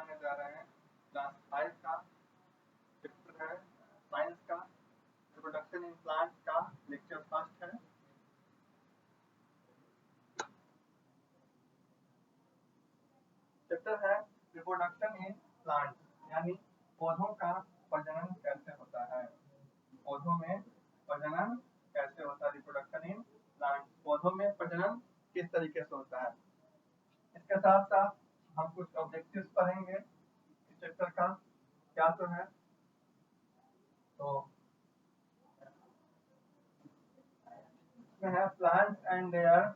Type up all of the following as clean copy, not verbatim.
पढ़ने जा रहे हैं क्लास 5 का चैप्टर है साइंस का, रिप्रोडक्शन इन प्लांट का लेक्चर फर्स्ट है। चैप्टर है रिप्रोडक्शन इन प्लांट, यानी पौधों का प्रजनन कैसे होता है। पौधों में प्रजनन कैसे होता है, रिप्रोडक्शन इन प्लांट, पौधों में प्रजनन किस तरीके से होता है। इसके साथ साथ हम कुछ ऑब्जेक्टिव्स पढ़ेंगे इस चैप्टर का, क्या तो है। तो इसमें है plants and their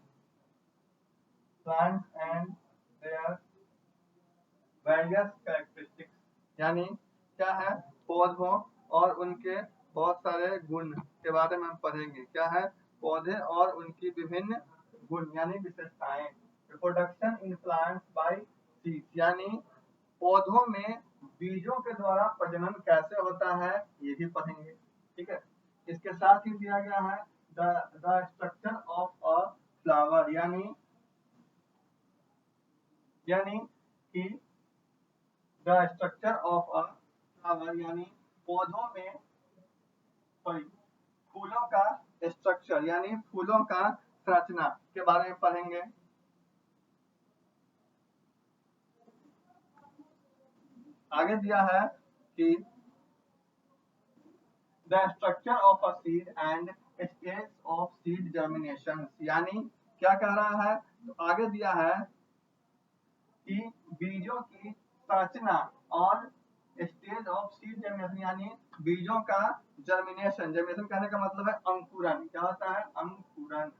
various characteristics, यानी क्या है, पौधों और उनके बहुत सारे गुण के बारे में हम पढ़ेंगे। क्या है, पौधे और उनकी विभिन्न गुण यानी विशेषताएं। Reproduction in plants by seeds, यानी पौधों में बीजों के द्वारा प्रजनन कैसे होता है, ये भी पढ़ेंगे। ठीक है, इसके साथ ही दिया गया है the structure of a flower, यानी कि the structure of a flower, यानी पौधों में फूलों का स्ट्रक्चर यानी फूलों का संरचना के बारे में पढ़ेंगे। आगे दिया है कि the structure of a seed and stage of seed germination, यानी क्या कह रहा है, तो आगे दिया है कि बीजों की संरचना और स्टेज ऑफ सीड जर्मिनेशन, यानी बीजों का जर्मिनेशन। जर्मिनेशन कहने का मतलब है अंकुरन। क्या होता है, अंकुरन,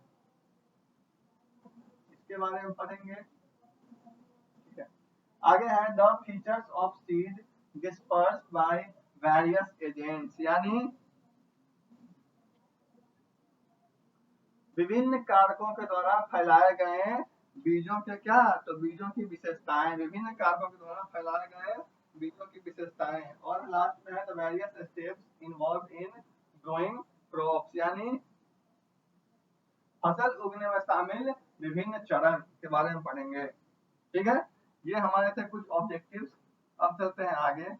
इसके बारे में पढ़ेंगे। ठीक है, आगे है the features of seed dispersed by various agents, यानी विभिन्न कारकों के द्वारा फैलाए गए बीजों के क्या, तो बीजों की विशेषताएं, विभिन्न कारकों के द्वारा फैलाए गए बीजों की विशेषताएं। और लास्ट में है the various steps involve in growing crops, यानी फसल उगने में शामिल विभिन्न चरण के बारे में पढ़ेंगे। ठीक है, ये हमारे थे कुछ ऑब्जेक्टिव्स। अब चलते हैं आगे।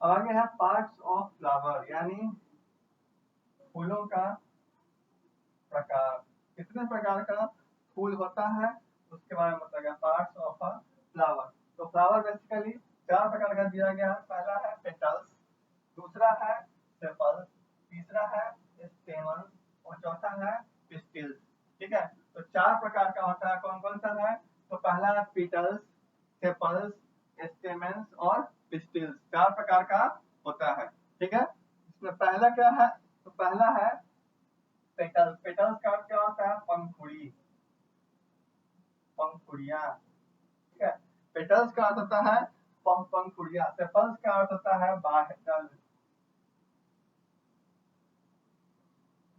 आगे है पार्ट्स ऑफ फ्लावर, यानी फूलों का प्रकार। कितने प्रकार का फूल होता है उसके बारे में बताया, पार्ट्स ऑफ अ फ्लावर। तो फ्लावर बेसिकली 4 प्रकार का दिया गया है। पहला है पेटल्स, दूसरा है सेपल्स, तीसरा है स्टेमन्स और चौथा है पिस्टिल्स। ठीक है, तो 4 प्रकार का होता है। कौन कौन सा है, तो पहला है पेटल्स, सेपल्स, स्टेमन्स और पिस्टिल्स, 4 प्रकार का होता है। ठीक है, इसमें पहला क्या है, तो पहला है पेटल्स। पेटल्स का क्या होता है, पंखुड़ी, पंखुड़ियां। ठीक है, पेटल्स का अर्थ होता है पंखुड़ियां। सेपल्स का अर्थ होता है बाह्यदल,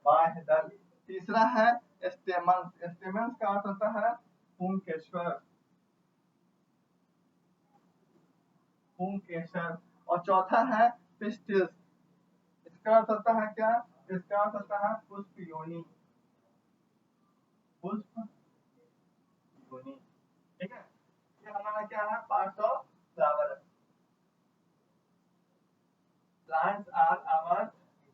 बाह्यदल। तीसरा है स्टेमन्स, स्टेमन्स का अर्थ होता है पुंकेसर, पुंकेसर। और चौथा है पिस्टिल्स, इसका अर्थ होता है क्या, इसका अर्थ होता है पुष्प योनि, पुष्प योनि। ठीक है, ये हमारा क्या है, parts of flower. Plants are our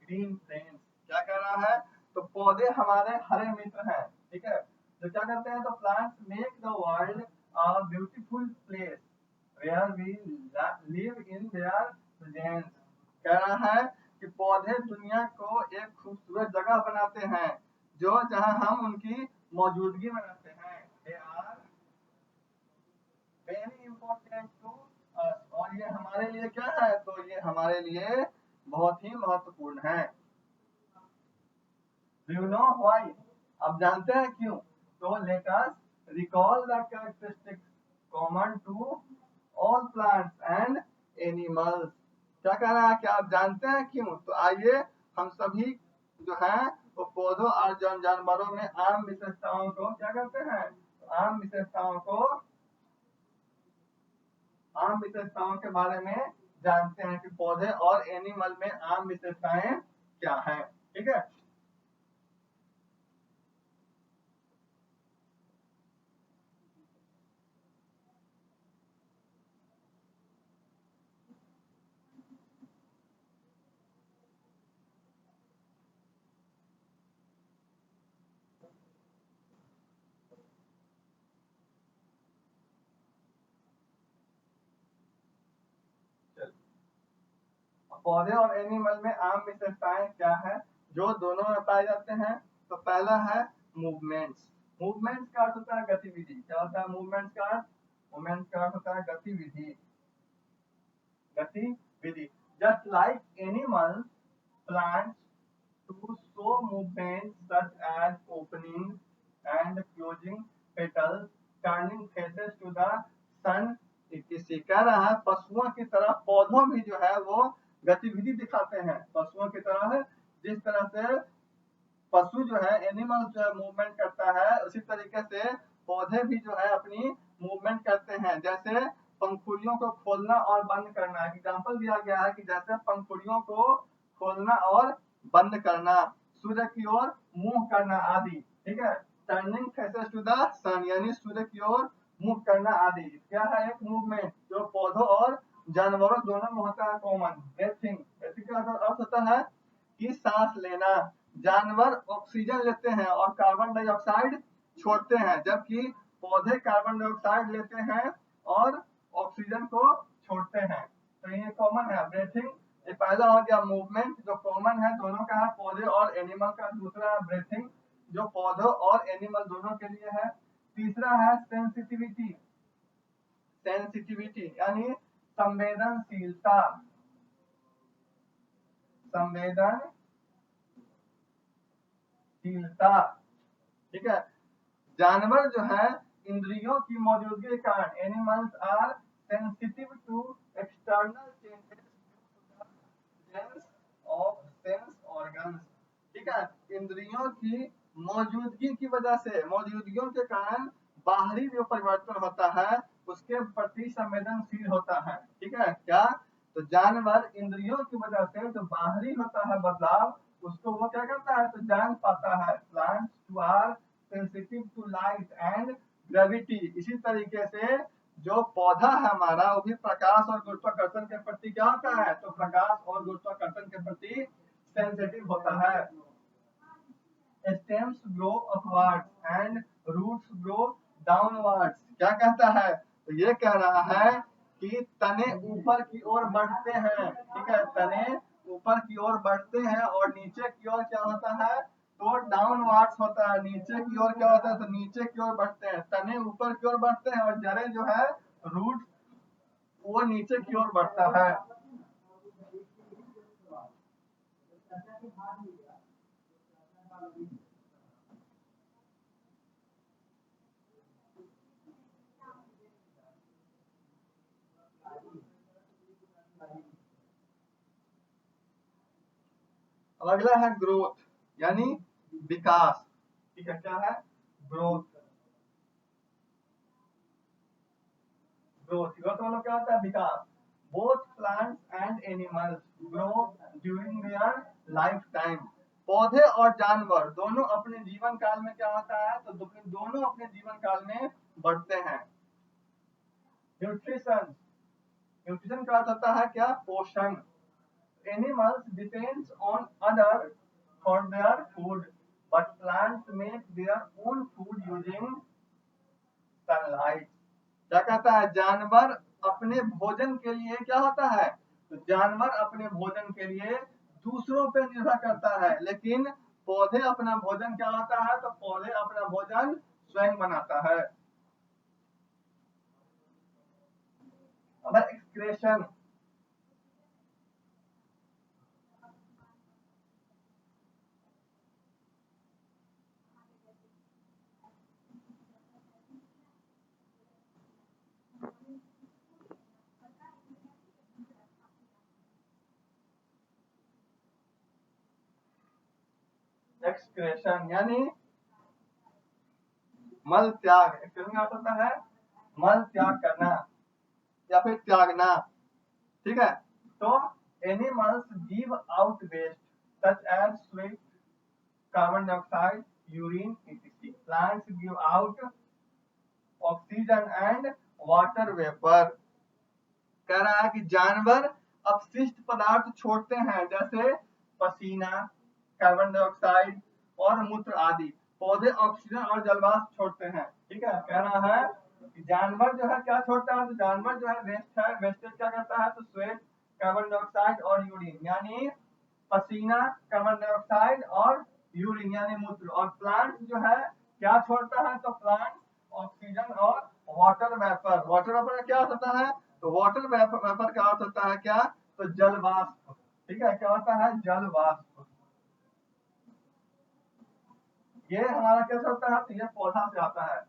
green friends, क्या कह रहा है, तो पौधे हमारे हरे मित्र हैं। ठीक है, तो क्या करते हैं, तो plants make the world a beautiful place where we live in their presence. कह रहा है कि पौधे दुनिया को एक खूबसूरत जगह बनाते हैं जो जहां हम उनकी मौजूदगी में रहते हैं। They are very important to us, और ये हमारे लिए क्या है, तो ये हमारे लिए बहुत ही महत्वपूर्ण है। Do you know why? अब जानते हैं क्यों, तो let us recall the characteristics common to all plants and animals। क्या कह रहा है कि आप जानते हैं क्यों, तो आइए हम सभी जो है वो पौधों और जानवरों में आम विशेषताओं को क्या करते हैं, आम विशेषताओं को, आम विशेषताओं के बारे में जानते हैं कि पौधे और एनिमल में आम विशेषताएं क्या है। ठीक है, पौधे और एनिमल में आम विशेषताएं क्या है जो दोनों में पाए जाते हैं। तो पहला है मूवमेंट्स। मूवमेंट्स का अर्थ होता है गतिविधि। क्या होता है मूवमेंट्स का अर्थ? मूवमेंट्स का अर्थ होता है गतिविधि। गतिविधि, just like animals, plants to show movements such as opening and closing petals, turning faces to the sun। इसे कह रहा है पशुओं की तरह पौधों भी जो है वो गतिविधि दिखाते हैं। पशुओं की तरह जिस तरह से पशु जो है एनिमल जो है मूवमेंट करता है, उसी तरीके से पौधे भी जो है अपनी मूवमेंट करते हैं। जैसे पंखुड़ियों को खोलना और बंद करना, एग्जाम्पल दिया गया है कि जैसे पंखुड़ियों को खोलना और बंद करना, सूर्य की ओर मुंह करना आदि। ठीक है, टर्निंग फेसेस टू द सन यानी सूर्य की ओर मुंह करना आदि क्या है, एक मूवमेंट जो पौधों और जानवरों दोनों में होता है कॉमन। ब्रीथिंग, ब्रीथिंग का अर्थ होता है कि सांस लेना। जानवर ऑक्सीजन लेते हैं और कार्बन डाइऑक्साइड छोड़ते हैं, जबकि पौधे कार्बन डाइऑक्साइड लेते हैं और ऑक्सीजन को छोड़ते हैं। तो ये कॉमन है ब्रीथिंग। ये पहला हो गया मूवमेंट जो कॉमन है दोनों का है पौधे और एनिमल का। दूसरा है ब्रीथिंग जो पौधों और एनिमल दोनों के लिए है। तीसरा है सेंसिटिविटी। सेंसिटिविटी यानी संवेदनशीलता। संवेदनशीलता, ठीक है। जानवर जो है इंद्रियों की मौजूदगी के कारण, animals are sensitive to external changes of sense organs. ठीक है, इंद्रियों की मौजूदगी की वजह से, मौजूदगियों के कारण बाहरी जो परिवर्तन होता है उसके प्रति संवेदनशील होता है। ठीक है, क्या? तो जानवर इंद्रियों की वजह से जो बाहरी होता है बदलाव, उसको वो क्या करता है तो जान पाता है। Plants are sensitive to light and gravity. इसी तरीके से जो पौधा है हमारा वो भी प्रकाश और गुरुत्वाकर्षण के प्रति क्या होता है, तो प्रकाश और गुरुत्वाकर्षण के प्रति सेंसिटिव होता है। stems grow upwards and roots grow downwards। क्या कहता है? तो ये कह रहा है कि तने ऊपर की ओर बढ़ते हैं। ठीक है, तने ऊपर की ओर बढ़ते हैं और नीचे की ओर क्या होता है तो डाउनवर्ड्स होता है। नीचे की ओर क्या होता है तो नीचे की ओर बढ़ते हैं। तने ऊपर की ओर बढ़ते हैं और जड़ें जो है रूट वो नीचे की ओर बढ़ता है। अब अगला है ग्रोथ यानी विकास। ठीक है, क्या है ग्रोथ? ग्रोथ, ग्रोथ मतलब क्या होता है विकास। Both plants and animals grow during their lifetime. पौधे और जानवर दोनों अपने जीवन काल में क्या होता है तो दोनों अपने जीवन काल में बढ़ते हैं। न्यूट्रिशन, न्यूट्रिशन का अर्थ होता है क्या, पोषण। Animals depends on other for their food, but plants make their own food using sunlight। क्या कहता है, जानवर अपने भोजन के लिए क्या होता है तो जानवर अपने भोजन के लिए दूसरों पे निर्भर करता है, लेकिन पौधे अपना भोजन क्या होता है तो पौधे अपना भोजन स्वयं बनाता है। अब एक्सक्रेशन, एक्सक्रेशन यानी मल त्याग। एक्सक्रेशन का अर्थ होता है मल त्याग करना या फिर त्यागना। ठीक है, तो animals give out waste such as sweat, carbon dioxide, urine etc. Plants give out oxygen and water vapour. कह रहा है कि जानवर अपशिष्ट पदार्थ छोड़ते हैं जैसे पसीना, कार्बन डाइऑक्साइड और मूत्र आदि। पौधे ऑक्सीजन और जलवाष्प छोड़ते हैं। ठीक है, कह रहा है कि जानवर जो है क्या छोड़ता है, तो जानवर जो है वेस्ट है, वेस्टेज क्या करता है, तो स्वेट, कार्बन डाइऑक्साइड और यूरिन यानी पसीना, कार्बन डाइऑक्साइड और यूरिन यानी मूत्र। और प्लांट जो है क्या छोड़ता है, तो प्लांट ऑक्सीजन और वाटर वेपर। वाटर वेपर का क्या अर्थ होता है, तो वाटर वेपर का अर्थ होता है क्या, तो जल वाष्प। ठीक है, क्या होता है, जल वाष्प। ये हमारा क्या होता है, तो ये पौधा से आता है।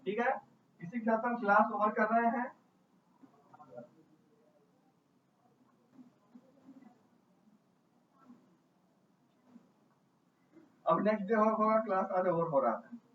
ठीक है, इसी के साथ हम क्लास ओवर कर रहे हैं। अब नेक्स्ट डे होगा क्लास, आज ओवर हो रहा है।